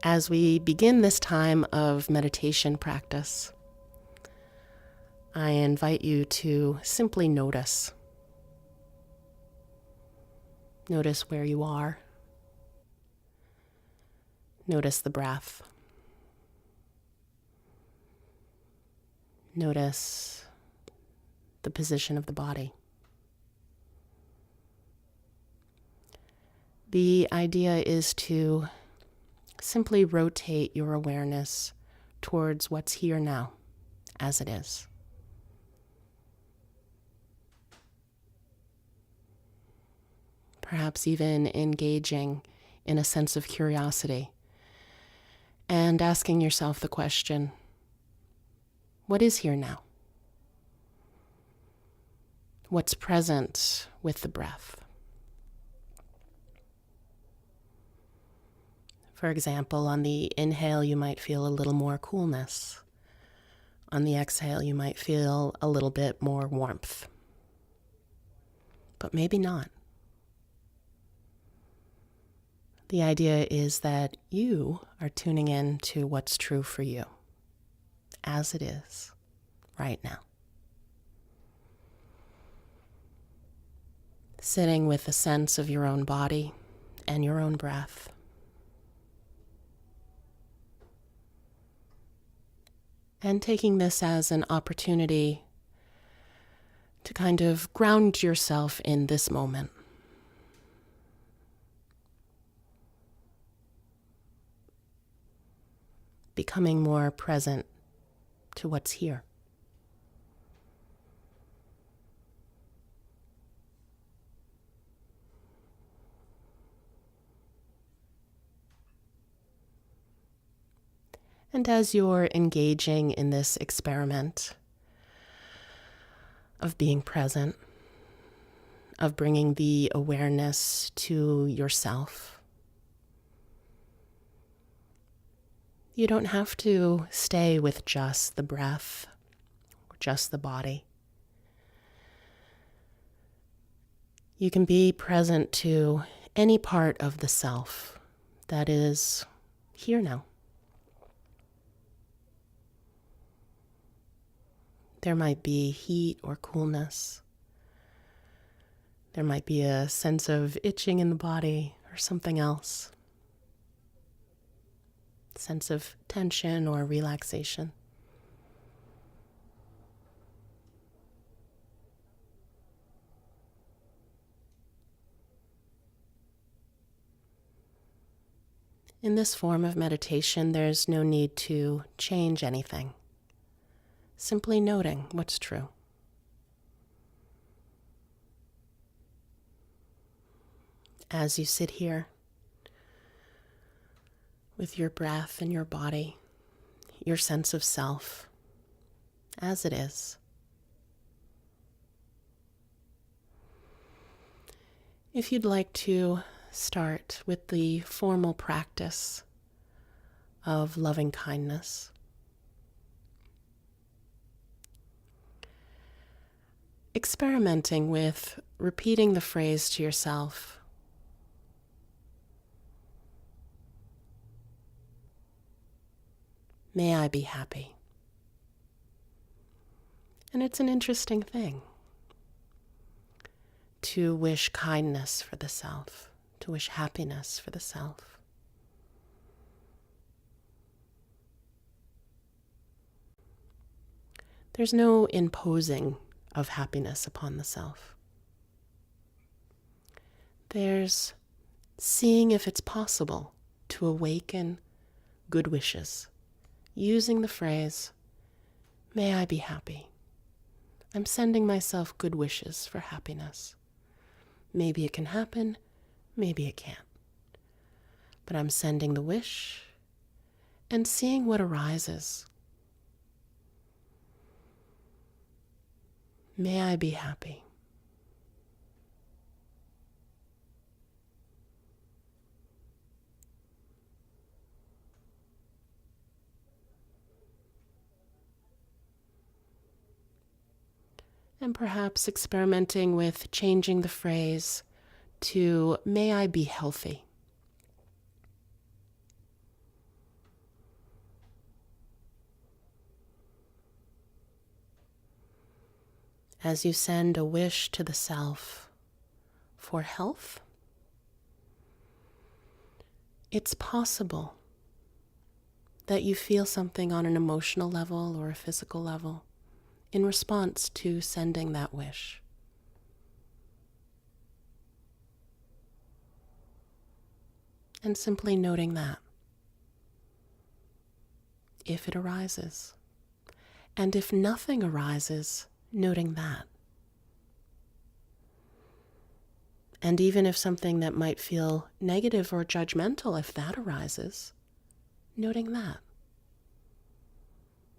As we begin this time of meditation practice, I invite you to simply notice. Notice where you are. Notice the breath. Notice the position of the body. The idea is to simply rotate your awareness towards what's here now, as it is. Perhaps even engaging in a sense of curiosity and asking yourself the question, what is here now? What's present with the breath? For example, on the inhale, you might feel a little more coolness. On the exhale, you might feel a little bit more warmth. But maybe not. The idea is that you are tuning in to what's true for you, as it is, right now. Sitting with a sense of your own body and your own breath. And taking this as an opportunity to kind of ground yourself in this moment. Becoming more present to what's here. And as you're engaging in this experiment of being present, of bringing the awareness to yourself, you don't have to stay with just the breath or just the body. You can be present to any part of the self that is here now. There might be heat or coolness. There might be a sense of itching in the body or something else. Sense of tension or relaxation. In this form of meditation, there's no need to change anything. Simply noting what's true. As you sit here with your breath and your body, your sense of self, as it is. If you'd like to start with the formal practice of loving kindness, experimenting with repeating the phrase to yourself, may I be happy. And it's an interesting thing to wish kindness for the self, to wish happiness for the self. There's no imposing of happiness upon the self. There's seeing if it's possible to awaken good wishes, using the phrase, may I be happy. I'm sending myself good wishes for happiness. Maybe it can happen, maybe it can't. But I'm sending the wish and seeing what arises. May I be happy. And perhaps experimenting with changing the phrase to, may I be healthy. as you send a wish to the self for health, it's possible that you feel something on an emotional level or a physical level in response to sending that wish. And simply noting that, if it arises. And if nothing arises, noting that. And even if something that might feel negative or judgmental, if that arises, noting that.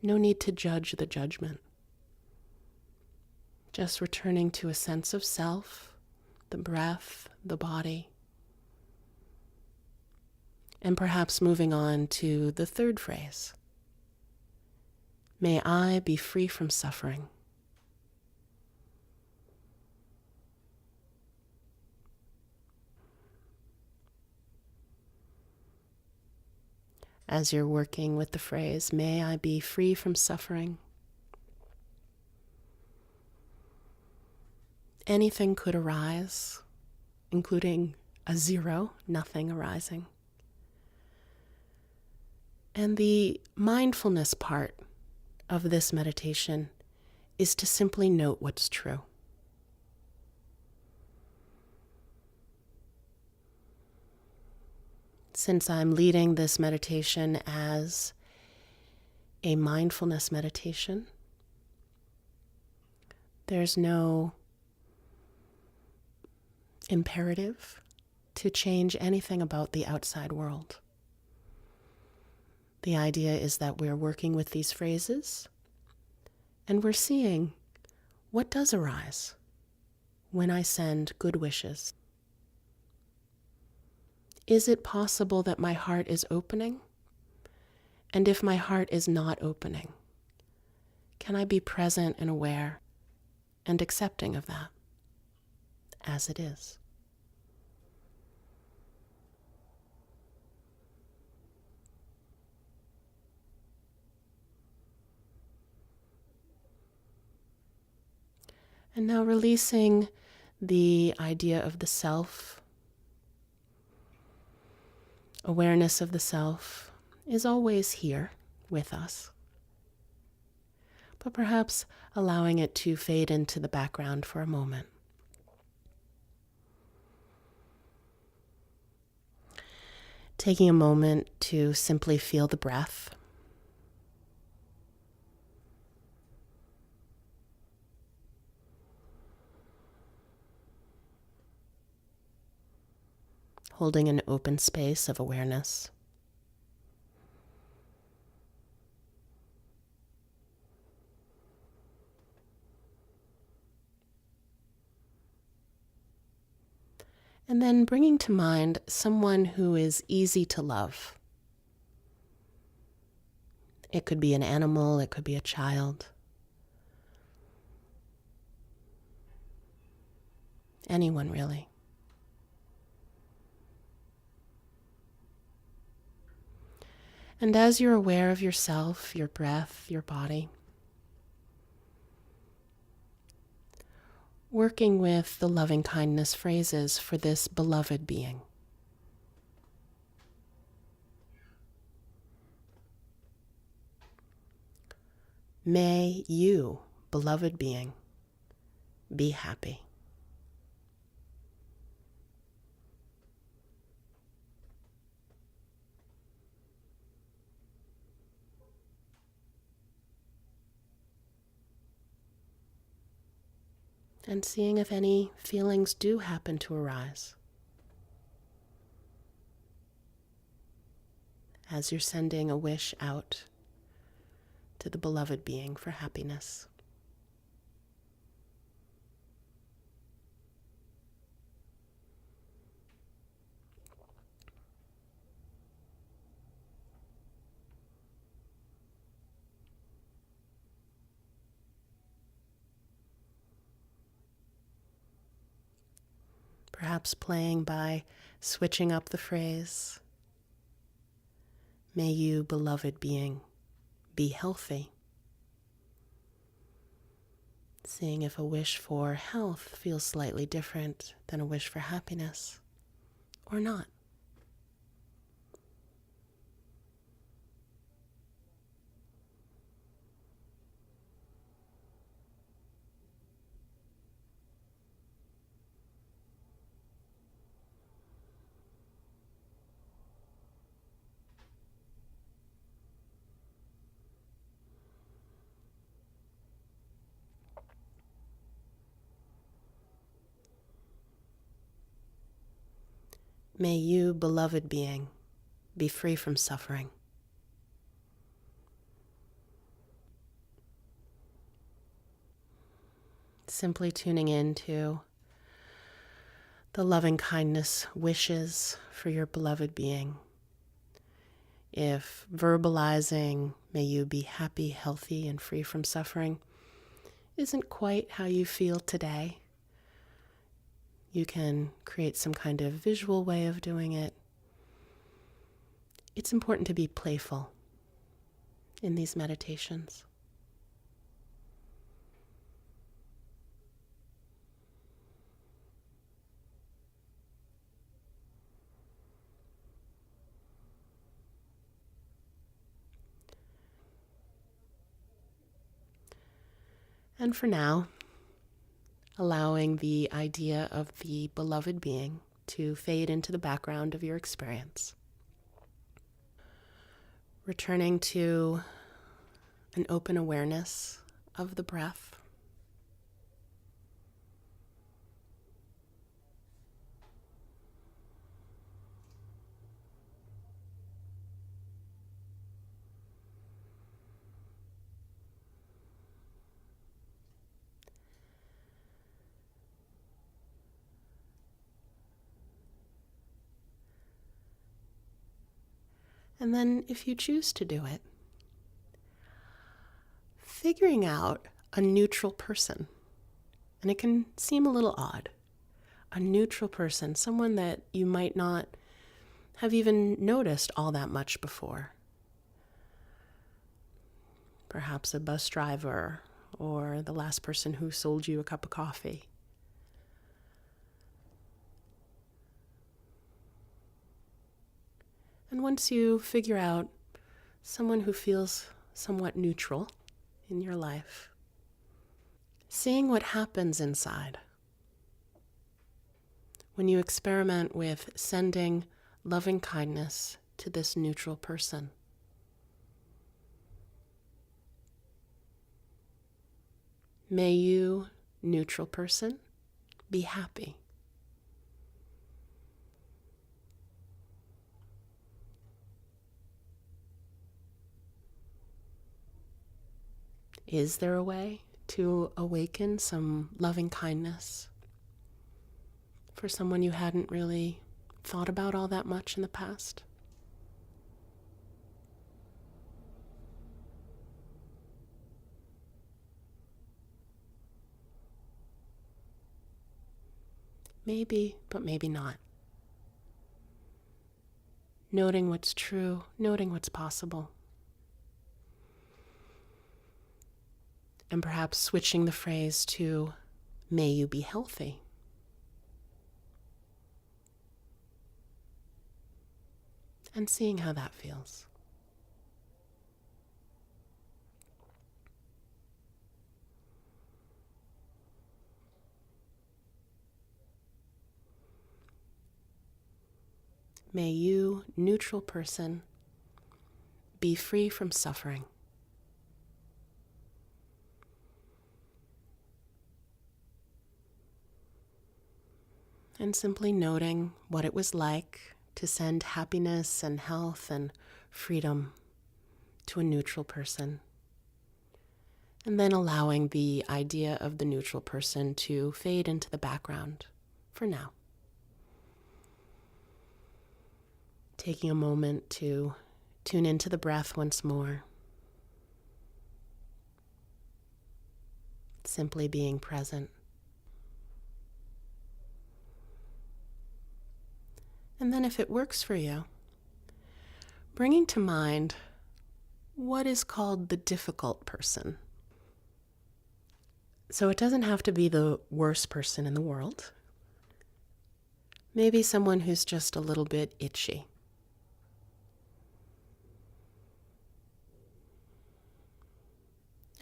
No need to judge the judgment. Just returning to a sense of self, the breath, the body. And perhaps moving on to the third phrase. May I be free from suffering. As you're working with the phrase, may I be free from suffering, anything could arise, including a zero, nothing arising. And the mindfulness part of this meditation is to simply note what's true. Since I'm leading this meditation as a mindfulness meditation, there's no imperative to change anything about the outside world. The idea is that we're working with these phrases and we're seeing what does arise when I send good wishes. Is it possible that my heart is opening? And if my heart is not opening, can I be present and aware and accepting of that as it is? And now releasing the idea of the self. Awareness of the self is always here with us, but perhaps allowing it to fade into the background for a moment. Taking a moment to simply feel the breath. Holding an open space of awareness. And then bringing to mind someone who is easy to love. It could be an animal, it could be a child. Anyone really. And as you're aware of yourself, your breath, your body, working with the loving kindness phrases for this beloved being. May you, beloved being, be happy. And seeing if any feelings do happen to arise as you're sending a wish out to the beloved being for happiness. Perhaps playing by switching up the phrase, may you, beloved being, be healthy. Seeing if a wish for health feels slightly different than a wish for happiness or not. May you, beloved being, be free from suffering. Simply tuning into the loving kindness wishes for your beloved being. If verbalizing, may you be happy, healthy, and free from suffering, isn't quite how you feel today, you can create some kind of visual way of doing it. It's important to be playful in these meditations. And for now, allowing the idea of the beloved being to fade into the background of your experience. Returning to an open awareness of the breath. And then, if you choose to do it, figuring out a neutral person. And it can seem a little odd. A neutral person, someone that you might not have even noticed all that much before. Perhaps a bus driver or the last person who sold you a cup of coffee. And once you figure out someone who feels somewhat neutral in your life, seeing what happens inside when you experiment with sending loving kindness to this neutral person. May you, neutral person, be happy. Is there a way to awaken some loving kindness for someone you hadn't really thought about all that much in the past? Maybe, but maybe not. Noting what's true, noting what's possible. And perhaps switching the phrase to, may you be healthy. And seeing how that feels. May you, neutral person, be free from suffering. And simply noting what it was like to send happiness and health and freedom to a neutral person. And then allowing the idea of the neutral person to fade into the background for now. Taking a moment to tune into the breath once more. Simply being present. And then if it works for you, bringing to mind what is called the difficult person. So it doesn't have to be the worst person in the world. Maybe someone who's just a little bit itchy.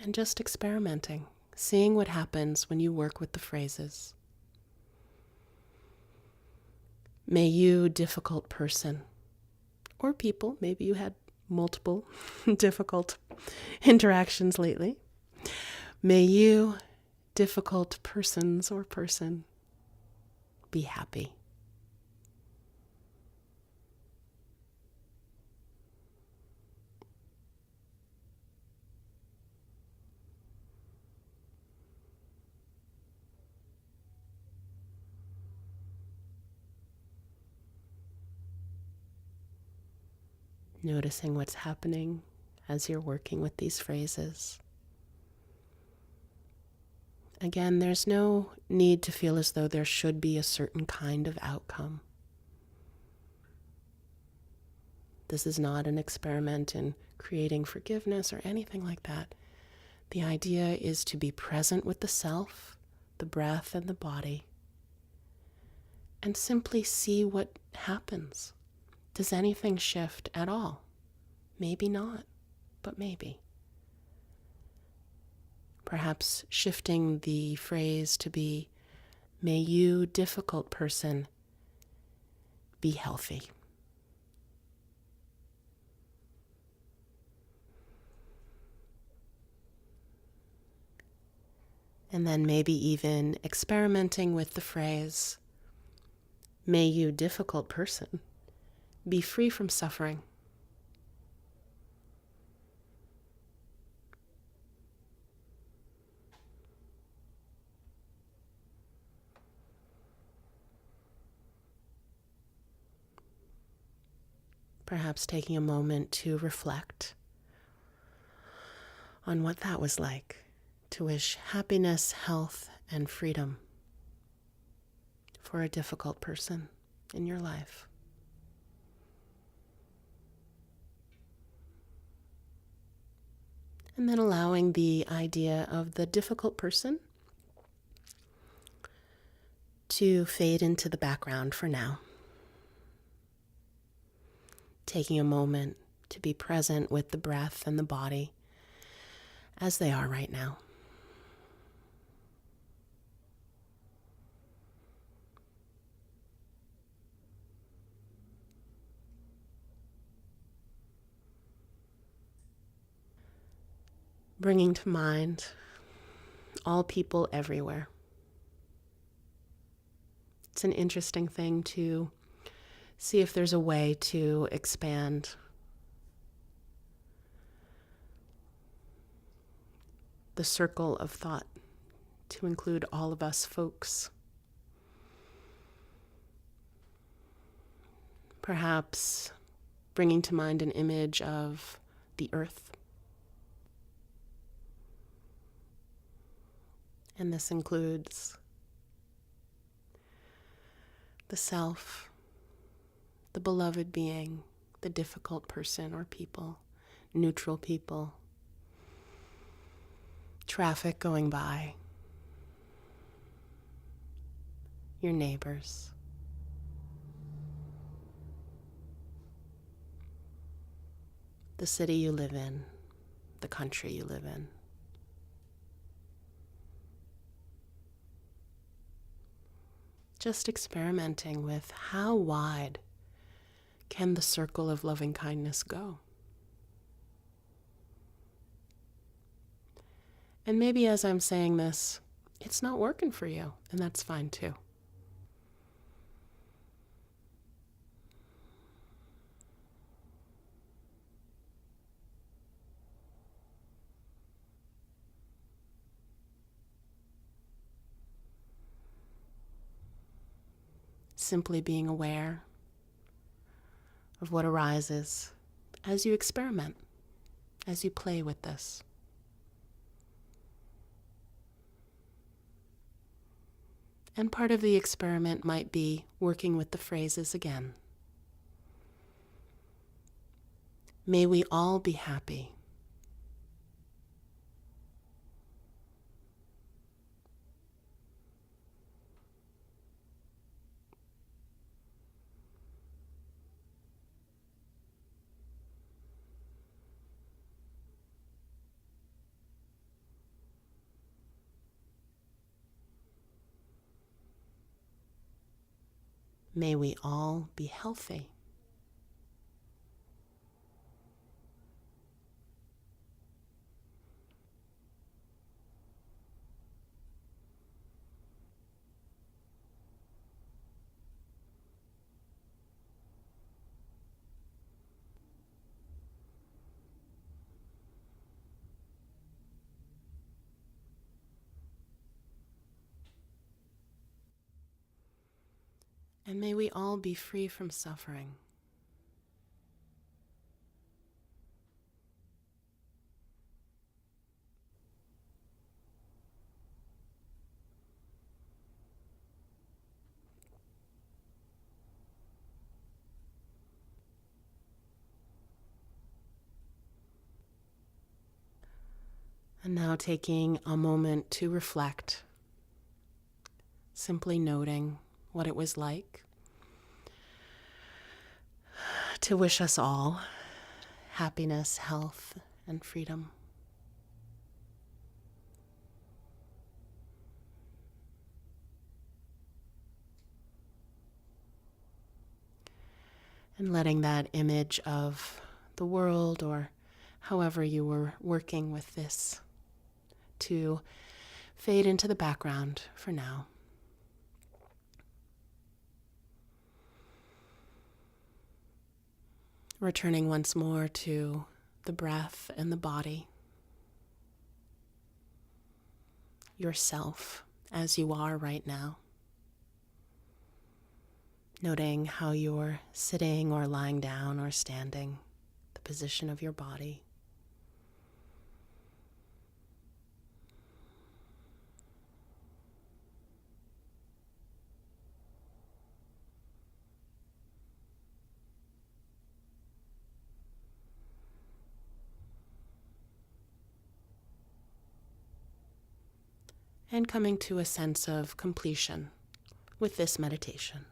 And just experimenting, seeing what happens when you work with the phrases. May you, difficult person, or people, maybe you had multiple difficult interactions lately. May you, difficult persons or person, be happy. Noticing what's happening as you're working with these phrases. Again, there's no need to feel as though there should be a certain kind of outcome. This is not an experiment in creating forgiveness or anything like that. The idea is to be present with the self, the breath, and the body, and simply see what happens. Does anything shift at all? Maybe not, but maybe. Perhaps shifting the phrase to be, may you, difficult person, be healthy. And then maybe even experimenting with the phrase, may you, difficult person, be free from suffering. Perhaps taking a moment to reflect on what that was like, to wish happiness, health, and freedom for a difficult person in your life. And then allowing the idea of the difficult person to fade into the background for now. Taking a moment to be present with the breath and the body as they are right now. Bringing to mind all people everywhere. It's an interesting thing to see if there's a way to expand the circle of thought to include all of us folks. Perhaps bringing to mind an image of the earth. And this includes the self, the beloved being, the difficult person or people, neutral people, traffic going by, your neighbors, the city you live in, the country you live in. Just experimenting with how wide can the circle of loving kindness go? And maybe as I'm saying this, it's not working for you, and that's fine too. Simply being aware of what arises as you experiment, as you play with this. And part of the experiment might be working with the phrases again. May we all be happy. May we all be healthy. And may we all be free from suffering. And now taking a moment to reflect, simply noting what it was like to wish us all happiness, health, and freedom. And letting that image of the world, or however you were working with this, to fade into the background for now. Returning once more to the breath and the body, yourself as you are right now. Noting how you're sitting or lying down or standing, the position of your body. And coming to a sense of completion with this meditation.